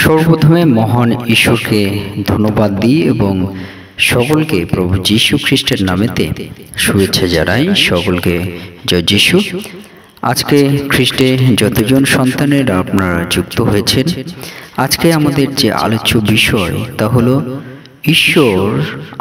সর্বপ্রথমে মহান ঈশ্বরকে ধন্যবাদ দিই এবং সকলকে প্রভু যীশু খ্রিস্টের নামেতে শুভেচ্ছা জানাই। সকলকে জয় যীশু। আজকে খ্রিস্টে যতজন সন্তানেরা আপনারা যুক্ত হয়েছেন, আজকে আমাদের যে আলোচ্য বিষয় তা হলো ঈশ্বর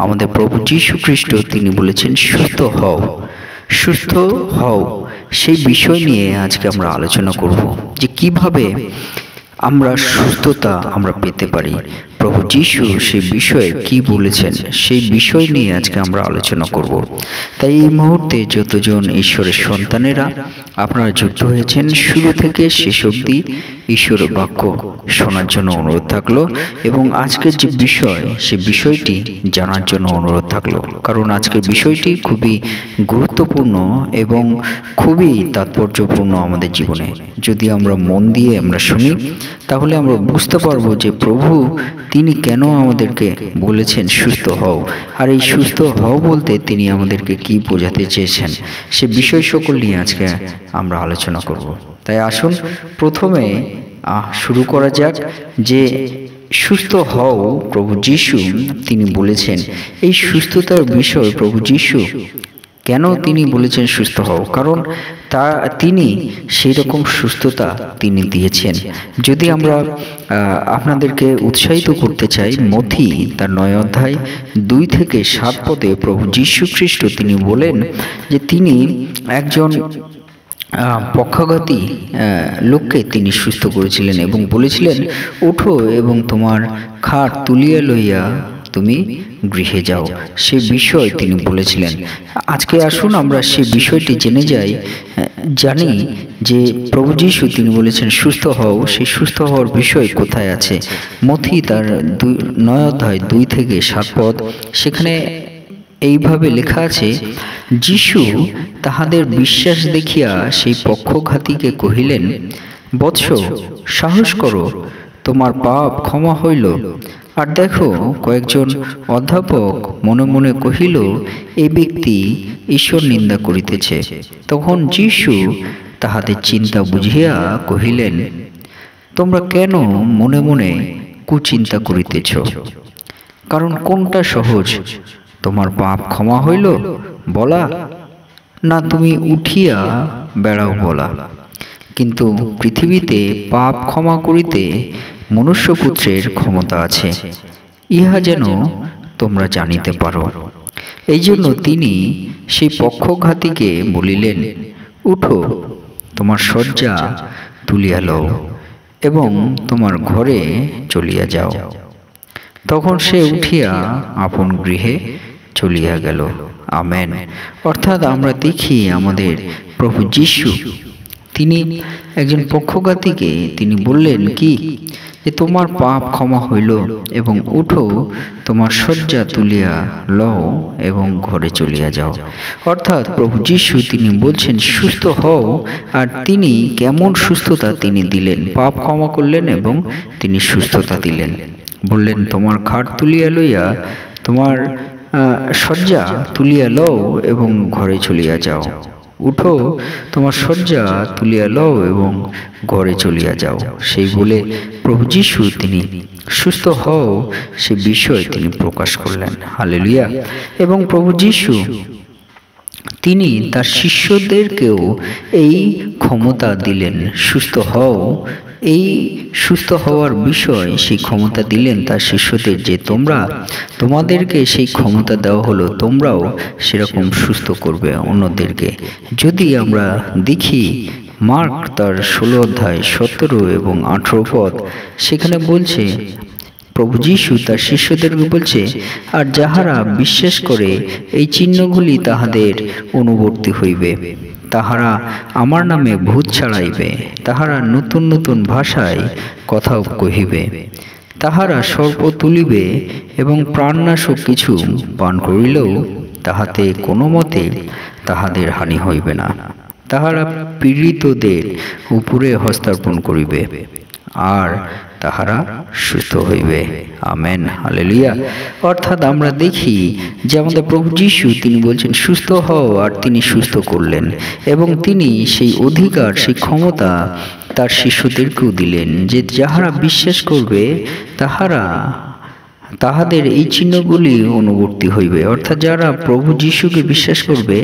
আমাদের প্রভু যীশু খ্রিস্ট তিনি বলেছেন সুস্থ হও, সুস্থ হও। সেই বিষয় নিয়ে আজকে আমরা আলোচনা করব যে কিভাবে আমরা সুস্থতা আমরা পেতে পারি। প্রভু যীশু সেই বিষয়ে কি বলেছেন সেই বিষয় নিয়ে আজকে আমরা আলোচনা করব। তাই এই মুহূর্তে যতজন ঈশ্বরের সন্তানেরা আপনারা যুক্ত হয়েছেন, শুরু থেকে শেষ অবধি ঈশ্বরের বাক্য শোনার জন্য অনুরোধ থাকলো এবং আজকের যে বিষয় সে বিষয়টি জানার জন্য অনুরোধ থাকলো। কারণ আজকের বিষয়টি খুবই গুরুত্বপূর্ণ এবং খুবই তাৎপর্যপূর্ণ আমাদের জীবনে। যদি আমরা মন দিয়ে আমরা শুনি তাহলে আমরা বুঝতে পারবো যে প্রভু তিনি কেন আমাদেরকে বলেছেন সুস্থ হও, আর এই সুস্থ হও বলতে তিনি আমাদেরকে কি বোঝাতে চেয়েছেন সে বিষয় সকল নিয়ে আজকে আমরা আলোচনা করব। তাই আসুন প্রথমে শুরু করা যাক যে সুস্থ হও প্রভু যীশু তিনি বলেছেন। এই সুস্থতার বিষয় প্রভু যীশু কেন তিনি বলেছেন সুস্থ হও, কারণ তিনি সেই রকম সুস্থতা তিনি দিয়েছেন। যদি আমরা আপনাদেরকে উৎসাহিত করতে চাই, মথি তার 9 অধ্যায় 2 থেকে 7 পদে প্রভু যীশু খ্রিস্ট তিনি বলেন যে তিনি একজন পক্ষাঘাতী লোককে তিনি সুস্থ করেছিলেন এবং বলেছিলেন ওঠো এবং তোমার খাট তুলিয়া লইয়া তুমি গৃহে যাও। সে বিষয় তিনি বলেছিলেন। আজকে আসুন আমরা সে বিষয়টি জেনে জানি যে প্রভু যীশু তিনি বলেছেন সুস্থ হও। সেই সুস্থ হওয়ার বিষয় কোথায় আছে? মথি তার 9 অধ্যায় 2 থেকে 7 পদ, সেখানে এইভাবে লেখা আছে, যীশু তাহাদের বিশ্বাস দেখিয়া সেই পক্ষঘাতীকে কহিলেন, বৎস, সাহস করো, তোমার পাপ ক্ষমা হইল। আর দেখো, কয়েকজন অধ্যাপক মনে মনে কহিল, এই ব্যক্তি ঈশ্বর নিন্দা করিতেছে। তখন যীশু তাহাদের চিন্তা বুঝিয়া কহিলেন, তোমরা কেন মনে মনে কুচিন্তা করিতেছ? কারণ কোনটা সহজ, তোমার পাপ ক্ষমা হইল বলা, না তুমি উঠিয়া বেড়াও বলা? কিন্তু পৃথিবীতে পাপ ক্ষমা করিতে মনুষ্যপুত্রের ক্ষমতা আছে, ইহা যেন তোমরা জানিতে পারো। এই জন্য তিনি সেই পক্ষঘাতীকে বলিলেন, উঠো, তোমার শয্যা তুলিয়া লও এবং তোমার ঘরে চলিয়া যাও। তখন সে উঠিয়া আপন গৃহে চলিয়া গেল। আমেন। অর্থাৎ আমরা দেখি আমাদের প্রভু যীশু তিনি একজন পক্ষঘাতীকে তিনি বললেন কি, যে তোমার পাপ ক্ষমা হইল এবং উঠো, তোমার শয্যা তুলিয়া লও এবং ঘরে চলিয়া যাও। অর্থাৎ প্রভু যীশু তিনি বলছেন সুস্থ হও, আর তিনি কেমন সুস্থতা তিনি দিলেন? পাপ ক্ষমা করলেন এবং তিনি সুস্থতা দিলেন। বললেন তোমার খাট তুলিয়া লইয়া তোমার শয্যা তুলিয়া লও এবং ঘরে চলিয়া যাও। উঠো, তোমার শয্যা তুলিয়া লও এবং ঘরে চলিয়া যাও। সেই বলে প্রভু যীশু তিনি সুস্থ হও সে বিষয় তিনি প্রকাশ করলেন। হালেলুয়া। এবং প্রভু যীশু তিনি তার শিষ্যদেরকেও এই ক্ষমতা দিলেন, সুস্থ হও। এই সুস্থ হওয়ার বিষয় সেই ক্ষমতা দিলেন তার শিষ্যদের, যে তোমাদেরকে সেই ক্ষমতা দেওয়া হলো, তোমরাও সেরকম সুস্থ করবে অন্যদেরকে। যদি আমরা দেখি মার্ক তার 16 অধ্যায় 17 এবং 18 পদ, সেখানে বলছে প্রভু যীশু তার শিষ্যদেরকে বলছে, আর যাহারা বিশ্বাস করে এই চিহ্নগুলি তাহাদের অনুবর্তী হইবে। তাহারা আমার নামে ভূত ছাড়াইবে, তাহারা নতুন নতুন ভাষায় কথা কহিবে, তাহারা সর্প তুলিবে এবং প্রাণনাশক কিছু পান করিলেও তাহাতে কোনো মতে তাহাদের হানি হইবে না। তাহারা পীড়িতদের উপরে হস্তার্পণ করিবে, আর তাহারা সুস্থ হইবে। আমেন। হালেলুয়া। অর্থাৎ আমরা দেখি যে আমাদের প্রভু যীশু তিনি বলছেন সুস্থ হও, আর তিনি সুস্থ করলেন এবং তিনি সেই অধিকার সেই ক্ষমতা তার শিষ্যদেরকেও দিলেন, যে যাহারা বিশ্বাস করবে তাহাদের এই চিহ্নগুলি অনুবর্তী হইবে। অর্থাৎ যারা প্রভু যীশুকে বিশ্বাস করবে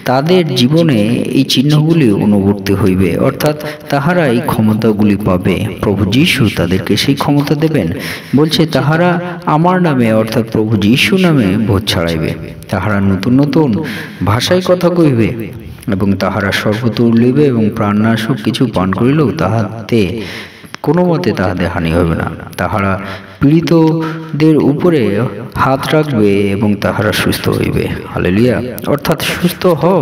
তাদের জীবনে এই চিহ্নগুলি অনুবর্তী হইবে, অর্থাৎ তাহারা এই ক্ষমতাগুলি পাবে। প্রভু যীশু তাদেরকে সেই ক্ষমতা দেবেন। বলছে তাহারা আমার নামে, অর্থাৎ প্রভু যীশু নামে ভূত ছাড়াইবে, তাহারা নতুন নতুন ভাষায় কথা কইবে, এবং তাহারা সর্বত লইবে, এবং প্রাণনাশক কিছু পান করিলেও তাহাতে কোনো মতে তাহাদের হানি হবে না। তাহারা পীড়িতদের উপরে হাত রাখবে এবং তাহারা সুস্থ হইবে। হালেলুয়া। অর্থাৎ সুস্থ হও,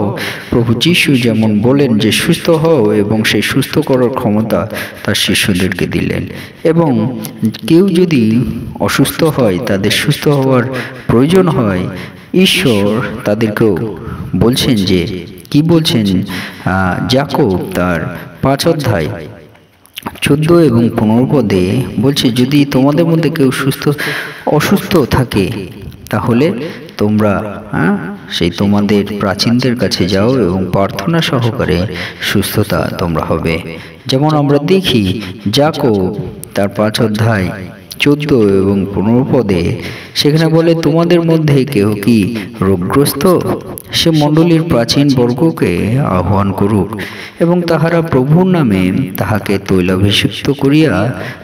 প্রভু যীশু যেমন বলেন যে সুস্থ হও, এবং সেই সুস্থ করার ক্ষমতা তার শিষ্যদেরকে দিলেন। এবং কেউ যদি অসুস্থ হয়, তাদের সুস্থ হওয়ার প্রয়োজন হয়, ঈশ্বর তাদেরকেও বলছেন যে কি বলছেন, যাকব তার 5 অধ্যায় 14 এবং 15 পদে বলছে, যদি তোমাদের মধ্যে কেউ অসুস্থ থাকে তাহলে তোমরা সেই তোমাদের প্রাচীনদের কাছে যাও এবং প্রার্থনা সহকারে সুস্থতা তোমরা হবে। যেমন আমরা দেখি যাকব তার 5 অধ্যায় 14 এবং 15 পদে সেখানে বলে, তোমাদের মধ্যে কেউ কি রোগগ্রস্ত, সে মণ্ডলীর প্রাচীন বর্গকে আহ্বান করুক, এবং তাহারা প্রভুর নামে তাহাকে তৈলাভিষিক্ত করিয়া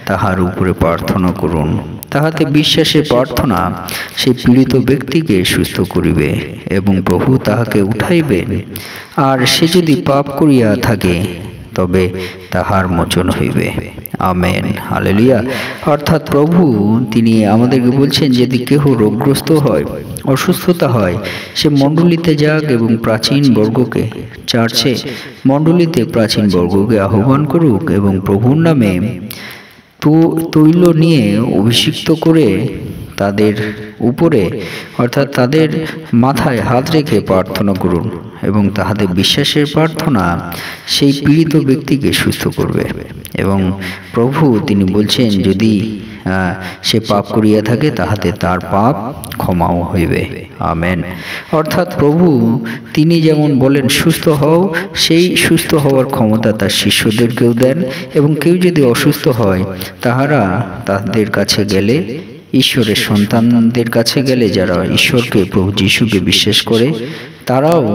তাহার উপরে প্রার্থনা করুন। তাহাতে বিশ্বাসের প্রার্থনা সেই পীড়িত ব্যক্তিকে সুস্থ করিবে, এবং প্রভু তাহাকে উঠাইবেন। আর সে যদি পাপ করিয়া থাকে তবে তাহার মোচন হইবে। Amen, hallelujah. অর্থাৎ প্রভু তিনি আমাদেরকে বলছেন, যদি কেহ রোগগ্রস্ত হয়, অসুস্থতা হয়, সে মণ্ডলীতে যাক এবং প্রাচীন বর্গকে, চার্চে মণ্ডলীতে প্রাচীন বর্গকে আহ্বান করুক, এবং প্রভুর নামে তৈল নিয়ে অভিষিক্ত করে তাদের উপরে, অর্থাৎ তাদের মাথায় হাত রেখে প্রার্থনা করুন, এবং তাহাদের বিশ্বাসের প্রার্থনা সেই পীড়িত ব্যক্তিকে সুস্থ করবে। এবং প্রভু তিনি বলছেন, যদি সে পাপ করিয়া থাকে তাহাতে তার পাপ ক্ষমাও হইবে। আমেন। অর্থাৎ প্রভু তিনি যেমন বলেন সুস্থ হও, সেই সুস্থ হওয়ার ক্ষমতা তার শিষ্যদেরকেও দেন। এবং কেউ যদি অসুস্থ হয়, তাহারা তাদের কাছে গেলে, ঈশ্বরের সন্তানদের কাছে গেলে, যারা ঈশ্বরকে, প্রভু যীশুকে বিশ্বাস করে, তারাও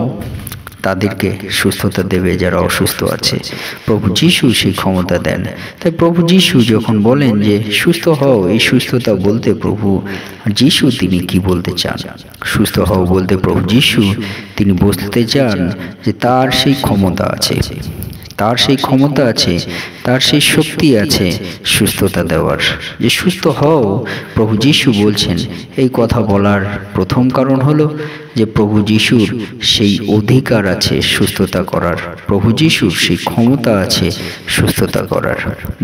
তাদেরকে সুস্থতা দেবে যারা অসুস্থ আছে। প্রভু যীশু সেই ক্ষমতা দেন। তাই প্রভু যীশু যখন বলেন যে সুস্থ হও, এই সুস্থতা বলতে প্রভু যীশু তিনি কি বলতে চান? সুস্থ হও বলতে প্রভু যীশু তিনি বলতে চান যে তার সেই ক্ষমতা আছে, তার সেই ক্ষমতা আছে, তার সেই শক্তি আছে সুস্থতা দেওয়ার। যে সুস্থ হও, প্রভু যীশু বলছেন। এই কথা বলার প্রথম কারণ হলো যে প্রভু যীশুর সেই অধিকার আছে সুস্থতা করার, প্রভু যীশুর সেই ক্ষমতা আছে সুস্থতা করার।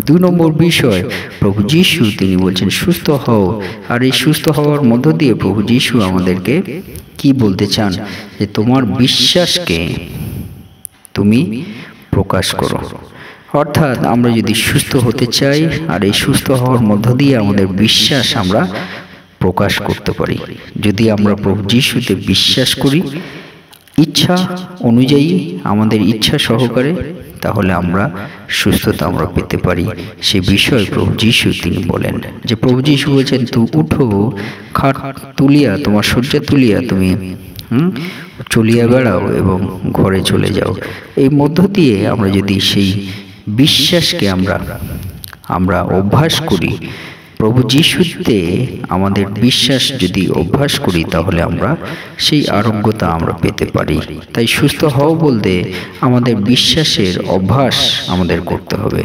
2 নম্বর বিষয়, প্রভু যীশু তিনি বলছেন সুস্থ হও। আর এই সুস্থ হওয়ার মধ্য দিয়ে প্রভু যীশু আমাদেরকে কি বলতে চান? যে তোমার বিশ্বাসকে তুমি প্রকাশ করো। অর্থাৎ আমরা যদি সুস্থ হতে চাই, আর এই সুস্থ হওয়ার মধ্য দিয়ে আমাদের বিশ্বাস আমরা প্রকাশ করতে পারি। যদি আমরা প্রভু যীশুতে বিশ্বাস করি ইচ্ছা অনুযায়ী, আমাদের ইচ্ছা সহকারে, তাহলে আমরা সুস্থতা আমরা পেতে পারি। সে বিষয়ে প্রভু যীশু তিনি বলেন যে প্রভু যীশু বলছেন, তুই উঠো, খাট তুলিয়া, তোমার শয্যা তুলিয়া তুমি চলিয়া বেড়াও এবং ঘরে চলে যাও। এই মধ্য দিয়ে আমরা যদি সেই বিশ্বাসকে আমরা অভ্যাস করি, প্রভু যীশুতে আমাদের বিশ্বাস যদি অভ্যাস করি, তাহলে আমরা সেই আরোগ্যতা আমরা পেতে পারি। তাই সুস্থ হও বলতে আমাদের বিশ্বাসের অভ্যাস আমাদের করতে হবে।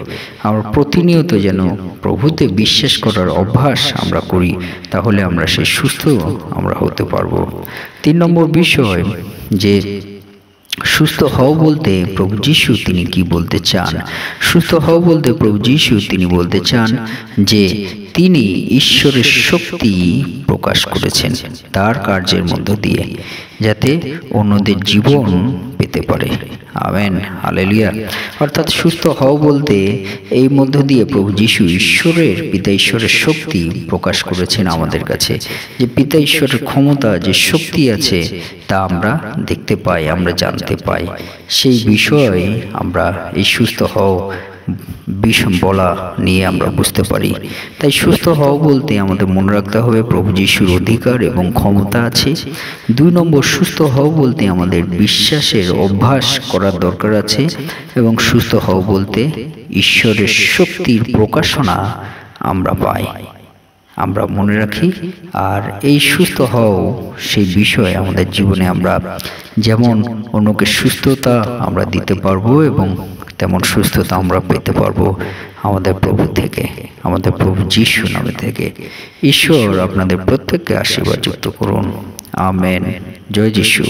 আমরা প্রতিনিয়ত যেন প্রভুতে বিশ্বাস করার অভ্যাস আমরা করি, তাহলে আমরা সেই সুস্থ আমরা হতে পারবো। 3 নম্বর বিষয়, যে সুস্থ হও বলতে প্রভু যীশু তিনি কি বলতে চান? সুস্থ হও বলতে প্রভু যীশু তিনি বলতে চান যে তিনি ঈশ্বরের শক্তি প্রকাশ করেছেন তার কার্যের মধ্য দিয়ে, যাতে অন্যদের জীবন পেতে পারে। Amen, hallelujah. অর্থাৎ সুস্থ হও বলতে এই মধ্য দিয়ে প্রভু যীশু পিতা ঈশ্বরের শক্তি প্রকাশ করেছেন আমাদের কাছে। যে পিতা ঈশ্বরের ক্ষমতা, যে শক্তি আছে, তা আমরা দেখতে পাই, আমরা জানতে পাই। সেই বিষয়ে আমরা এই সুস্থ হও বলা নিয়ে আমরা বুঝতে পারি। তাই সুস্থ হওয়া বলতে আমাদের মনে রাখতে হবে প্রভু যিশুর অধিকার এবং ক্ষমতা আছে। 2 নম্বর, সুস্থ হওয়া বলতে আমাদের বিশ্বাসের অভ্যাস করার দরকার আছে, এবং সুস্থ হওয়া বলতে ঈশ্বরের শক্তির প্রকাশনা আমরা পাই, আমরা মনে রাখি। আর এই সুস্থ হওয়া সেই বিষয় আমাদের জীবনে আমরা যেমন অন্যকে সুস্থতা আমরা দিতে পারবো, এবং তেমন সুস্থতা আমরা পেতে পারবো আমাদের প্রভু থেকে, আমাদের প্রভু যিশু নামে থেকে। ঈশ্বর আপনাদের প্রত্যেককে আশীর্বাদ যুক্ত করুন। আমেন। জয় যিশু।